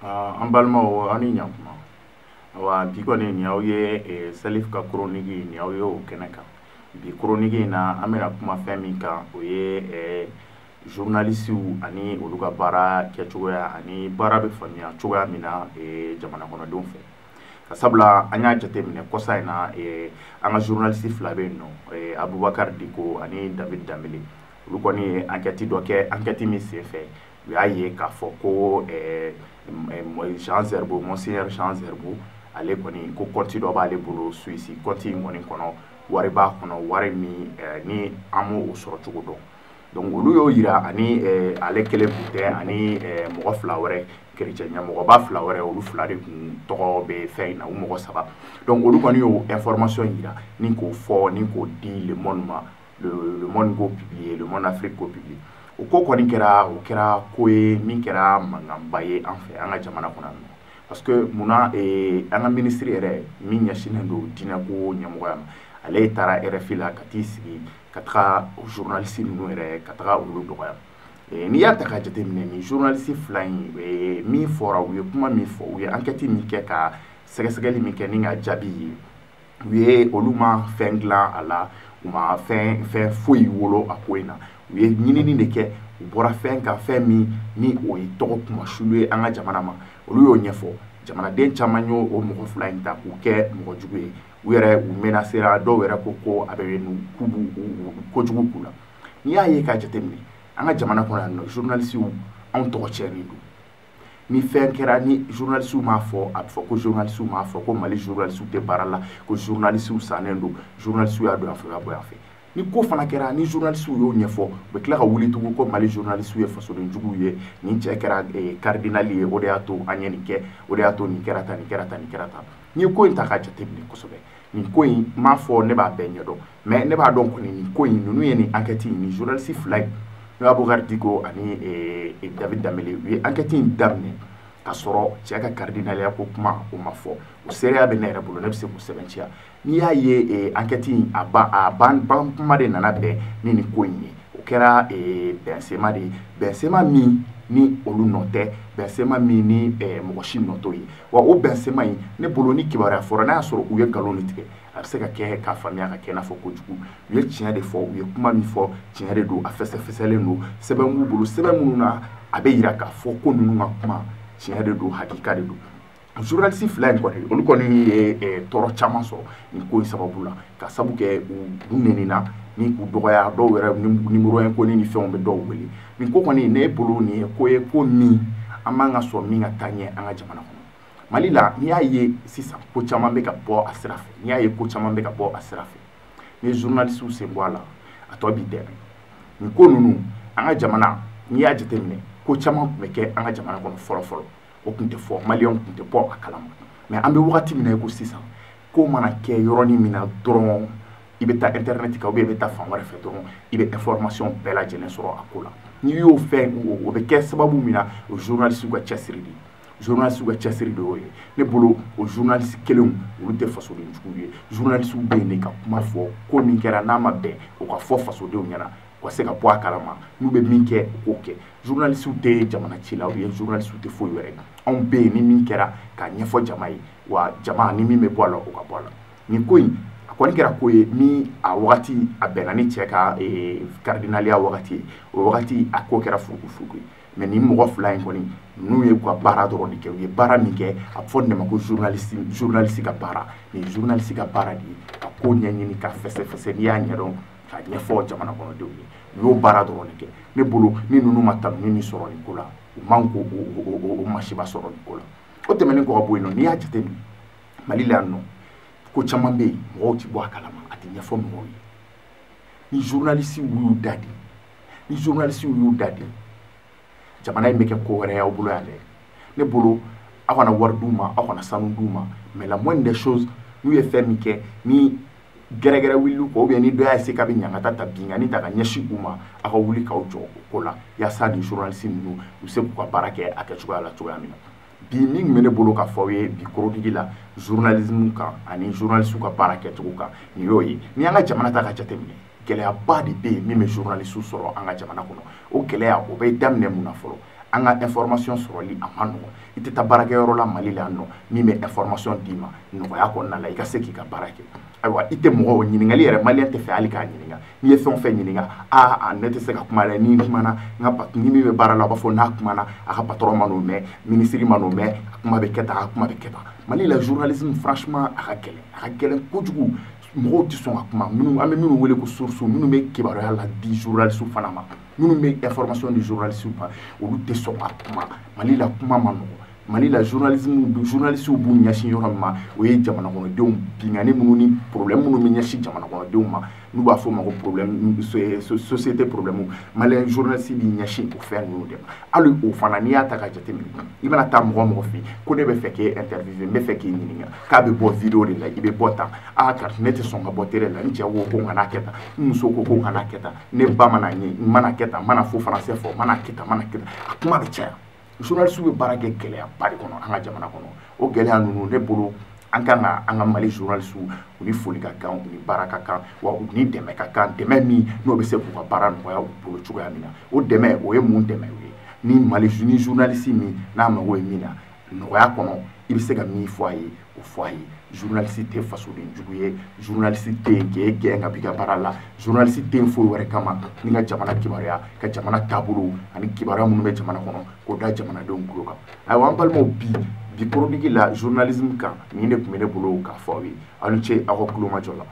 An balimaw aw ni ɲantuma wa bi kɔni nin aw ye Salif ka chronique nin aw ye o kɛnɛ kan bi chronique in na an bɛna kuma fɛn min kan o ye journalistes ani olu ka baara kɛcogoya ani baara bɛ faamuya cogoya min na jamana kɔnɔdenw fɛ ka sabula an y'a jateminɛ kɔsa in na an ka journaliste fila bɛ yen nɔ Abubakar Diko ani David Dembele olu kɔni ye enquête dɔ kɛ enquête min senfɛ u y'a ye k'a fɔ ko Jean Zerbo Monseigneur Jean Zerbo ale kɔni ko compte dɔ b'ale bolo Suisse compte in kɔni kɔnɔ wari b'a kɔnɔ wari min ni an m'o sɔrɔ cogo dɔn donc olu y'o yira ani ale kelen kun tɛ ani mɔgɔ fila wɛrɛ chrétien ɲɛmɔgɔba fila wɛrɛ olu fila de kun tɔgɔ bɛ fɛn in na u mɔgɔ saba donc olu kɔni y'o information yira ni k'o fɔ ni k'o di Le Monde ma Le Monde k'o publier Le Monde Afrique k'o publier o ko kɔni kɛra o kɛra ko ye min kɛra mankanba ye an fɛ an ka jamana kɔnɔ yan nɔ parce que munna an ka ministre yɛrɛ min ɲɛsinnen don diinɛko ɲɛmɔgɔya ma ale taara RFI la ka t'i sigi ka taga journaliste ninnu yɛrɛ ka taga olu dɔgɔya n'i y'a ta ka jateminɛ ni journaliste fila in min fɔra u ye kuma min fɔ u ye enquête min kɛ ka sɛgɛsɛgɛli min kɛ ni ka jaabi ye u ye olu ma fɛn dilan a la u ma fɛn foyi wolo a ko in na u ye ɲinini de kɛ u bɔra fɛn kan fɛn min ni o ye tɔgɔ kumasulu ye an ka jamana ma olu y'o ɲɛfɔ jamanaden caman y'o o mɔgɔ fila in ta k'u kɛ mɔgɔ jugu ye u yɛrɛ u menacera dɔw yɛrɛ ko a bɛ k'u b'u kojugu k'u la n'i y'a ye k'a jateminɛ an ka jamana kɔnɔ yan nɔ journalistes anw tɔgɔ cɛnnen don ni fɛn kɛra ni journalistes m'a fɔ a bɛ fɔ ko journalistes m'a fɔ ko Mali journalistes tɛ baara la ko journalistes sannen don journalistes y'a don yan fɛ ka bɔ yan fɛ ni ko fana kɛra ni journalistes y'o ɲɛfɔ u bɛ tila ka wuli tugun ko Mali journalistes ye fasodenjuguw ye nin cɛ kɛra cardinal ye o de y'a to an ye nin kɛ o de y'a to nin kɛra tan nin kɛra tan nin kɛra tan n'i ye ko in ta k'a jateminɛ kosɛbɛ nin ko in m'a fɔ ne b'a bɛɛ ɲɛdɔn mais ne b'a dɔn kɔni nin ko in ninnu ye nin enquête in ni journaliste fila in n'o Abubakar Diko ani David Dembele u ye enquête in daminɛ ka sɔrɔ cɛ ka cardinaliya ko kuma o ma fɔ o seereya bɛ ne yɛrɛ bolo ne bɛ se k'o sɛbɛntiya n'i y'a ye enquête in a ban kuma de nana bɛn ni nin ko in ye o kɛra bɛnsema de ye bɛnsema min ni olu nɔ tɛ bɛnsema min ni mɔgɔ si nɔ t'o ye wa o bɛnsema in ne bolo ni kibaruya fɔra n'a y'a sɔrɔ u ye nkalon de tigɛ a bɛ se ka kɛ k'a faamuya ka kɛ i n'a fɔ kojugu u ye tiɲɛ de fɔ u ye kuma min fɔ tiɲɛ de don a fɛsɛfɛsɛlen don sɛbɛn b'u bolo sɛbɛn minnu na a bɛ yira k'a fɔ ko ninnu ka kuma tiɲɛ de don hakika de don journaliste fila in kɔni olu kɔni ye tɔɔrɔ caman sɔrɔ nin ko in sababu la ka sabu kɛ u nenina ni k'u dɔgɔya dɔw yɛrɛ nimero in ko ni fɛnw bɛ dɔw wele nin ko kɔni ne bolo nin ye ko ye ko min an b'an ka sɔn min ka taa ɲɛ an ka jamana kɔnɔ Mali la n'i y'a ye sisan ko caman bɛ ka bɔ a sira fɛ n'i y'a ye ko caman bɛ ka bɔ a sira fɛ ni journaliste sen bɔ a la a tɔ b'i dɛmɛ nin ko ninnu an ka jamana n'i y'a jateminɛ ko caman tun bɛ kɛ an ka jamana kɔnɔ fɔlɔ-fɔlɔ o tun tɛ fɔ maliyɛnw tun tɛ bɔ a kalama mais an bɛ wagati min na ko sisan ko mana kɛ yɔrɔnin min na dɔrɔn i bɛ taa internet kan ou bien i bɛ taa fan wɛrɛ fɛ dɔrɔn i bɛ information bɛɛ lajɛlen sɔrɔ a ko la n'i y'o fɛn o bɛ kɛ sababu min na o journalistes ka cɛsiri de journalistes ka cɛsiri de y'o ye ne bolo o journalistes kelenw olu tɛ fasodenjuguw ye journalistes bɛ yen de ka kuma fɔ ko min kɛra n'a ma bɛn o ka fɔ fasodenw ɲɛna u ka se ka bɔ a kalama n'u bɛ min kɛ u k'o kɛ journalistes tɛ jamana ci la ou bien journalistes tɛ foyi wɛrɛ anw bɛ yen ni min kɛra k'a ɲɛfɔ jama ye wa jama ni min bɛ bɔ a la o ka bɔ a la nin ko in a kɔni kɛra ko ye ni a wagati a bɛnna ni cɛ ka cardinaliya wagati ye o wagati a ko kɛra furukufuruku ye mais ni mɔgɔ fila in kɔni n'u ye u ka baara dɔrɔn de kɛ u ye baara min kɛ a bɛ fɔ nin de ma ko journaliste ka baara nin journaliste ka baara de ye ka ko ɲɛɲini ka fɛsɛfɛsɛ n'i y'a ɲɛdɔn ka ɲɛfɔ jamana kɔnɔdenw ye u y'o baara dɔrɔn de kɛ ne bolo ni ninnu ma tanuni min sɔrɔ nin ko la u man ko o masiba sɔrɔ nin ko la o tɛmɛnen kɔ ka bɔ yen nɔ n'i y'a jateminɛ Mali la yan nɔ ko caman bɛ yen mɔgɔw ti bɔ a kalama a tɛ ɲɛfɔ mɔgɔw ye ni journalistes y'u da di ni journalistes y'u da di jamana in bɛ kɛ ko wɛrɛ y'aw bolo yan dɛ ne bolo aw kana wari d'u ma aw kana sanu d'u ma mais la moindre des choses n'u ye fɛn min kɛ ni gɛrɛgɛrɛ wuli kɔ ou bien ni dɔ y'a se k'a bɛ ɲangata ta binkani ta ka ɲɛsin u ma aw ka wuli k'aw jɔ o ko la yaasa ni journalistes ninnu u se k'u ka baara kɛ a kɛcogoya la cogoya min na bi min tun bɛ ne bolo k'a fɔ aw ye bi chronique la journalisme kan ani journalistes ka baara kɛcogo kan nin y'o ye ni an ka jamana ta ka jateminɛ gɛlɛyaba de bɛ yen min bɛ journalistes sɔrɔ an ka jamana kɔnɔ o gɛlɛya o bɛ daminɛ mun na fɔlɔ an ka information sɔrɔli a ma nɔgɔ i tɛ taa baarakɛyɔrɔ la Mali la nɔ min bɛ information d'i ma nɔgɔya kɔnɔna la i ka se k'i ka baara kɛ ayiwa i tɛ mɔgɔ ɲininkali yɛrɛ maliyɛn tɛ fɛ hali k'a ɲininka n'i ye fɛn o fɛn ɲininka ne tɛ se ka kuma dɛ ni kumana ni min bɛ baara la a b'a fɔ n'a kumana a ka patron ma n'o mɛn minisiri ma n'o mɛn a kuma bɛ kɛ tan a kuma bɛ kɛ tan Mali la journalisme franchement a ka gɛlɛn kojugu mɔgɔw tɛ sɔn ka kuma an bɛ minnu wele ko source minnu bɛ kibaruya la di journaliste fana ma minnu bɛ information di journaliste ma olu tɛ sɔn ka kuma Mali la kuma ma nɔgɔ Mali la journalistes b'u ɲɛsin yɔrɔ min ma o ye jamana kɔnɔdenw bingani minnu ni problème minnu bɛ ɲɛsin jamana kɔnɔdenw ma n'u b'a fɔ o ma ko problème société problème malien journaliste b'i ɲɛsin o fɛn ninnu de ma hali o fana n'i y'a ta ka jateminɛ i bɛna taa mɔgɔ mɔgɔ fɛ yen ko ne bɛ fɛ k'e interviewer n bɛ fɛ k'i ɲininka k'a bɛ bɔ video de la i bɛ bɔ tan karisa ne tɛ sɔn ka bɔ télé la n cɛ ko n kana kɛ tan n muso ko n kana kɛ tan ne ba mana n ye n mana kɛ tan n mana fo français fɔ n mana kɛ tan a kuma bɛ caya journalistes bɛ baara kɛ gɛlɛyaba de kɔnɔ an ka jamana kɔnɔ o gɛlɛya ninnu ne bolo an ka Mali journalistes u ni foli ka kan u ni baara ka kan wa u ni dɛmɛ ka kan dɛmɛ min n'o bɛ se k'u ka baara nɔgɔya u bolo cogoya min na o dɛmɛ o ye mun dɛmɛ ye ni Mali ni journaliste min n'a mago ye min na nɔgɔya kɔnɔ i bɛ se ka min fɔ a ye o fɔ a ye journaliste tɛ fasoden jugu ye journaliste tɛ yen k'e gɛn ka b'i ka baara la journaliste tɛ yen foyi wɛrɛ kama ni ka jamana kibaruya ka jamana taabolo ani kibaruya minnu bɛ jamana kɔnɔ k'o da jamanadenw tulo kan ayiwa an balimaw bi chronique la journalisme kan nin de tun bɛ ne bolo k'a fɔ aw ye aw ni ce aw ka kulomajɔ la